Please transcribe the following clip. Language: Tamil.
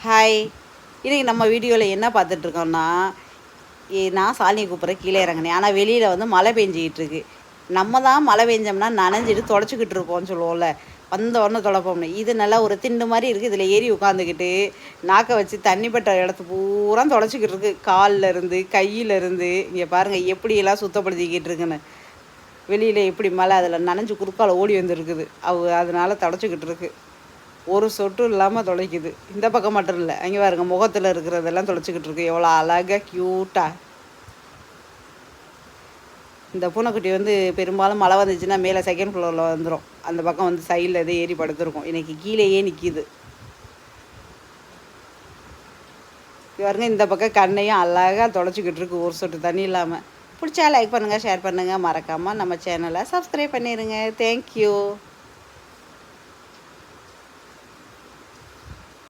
ஹாய். இன்றைக்கி நம்ம வீடியோவில் என்ன பார்த்துட்ருக்கோம்னா, நான் சாலினியை கூப்பிட்றேன் கீழே இறங்குனேன். ஆனால் வெளியில் வந்து மழை பெஞ்சிக்கிட்டு இருக்கு. நம்ம தான் மழை பெஞ்சோம்னா நனைஞ்சிட்டு தொடச்சிக்கிட்டு இருப்போம்னு சொல்லுவோம்ல, வந்த உடனே தொடப்போம்னு. இது நல்லா ஒரு திண்டு மாதிரி இருக்குது. இதில் ஏறி உட்காந்துக்கிட்டு நாக்கை வச்சு தண்ணி பட்ட இடத்து பூரா தொடச்சிக்கிட்டு இருக்கு. காலில் இருந்து கையிலேருந்து இங்கே பாருங்கள் எப்படியெல்லாம் சுத்தப்படுத்திக்கிட்டு இருக்குன்னு. வெளியில் எப்படி மழை அதில் நனைஞ்சு குறுக்கால ஓடி வந்துருக்குது. அதனால தொடச்சிக்கிட்டு இருக்கு. ஒரு சொட்டு இல்லாமல் துடைக்குது. இந்த பக்கம் மட்டும் இல்லை, அங்கே பாருங்க முகத்தில் இருக்கிறதெல்லாம் துடைச்சிக்கிட்டு இருக்கு. எவ்வளோ அழகாக க்யூட்டாக. இந்த பூனைக்குட்டி வந்து பெரும்பாலும் மழை வந்துச்சுன்னா மேலே செகண்ட் ஃப்ளோரில் வந்துடும். அந்த பக்கம் வந்து சைடில் எதோ ஏறி படுத்துருக்கும். இன்றைக்கி கீழேயே நிற்கிது. பாருங்க இந்த பக்கம் கண்ணையும் அழகாக துடைச்சிக்கிட்டு இருக்கு ஒரு சொட்டு தண்ணி இல்லாமல். பிடிச்சா லைக் பண்ணுங்கள், ஷேர் பண்ணுங்கள், மறக்காமல் நம்ம சேனலை சப்ஸ்கிரைப் பண்ணிடுங்க. தேங்க்யூ.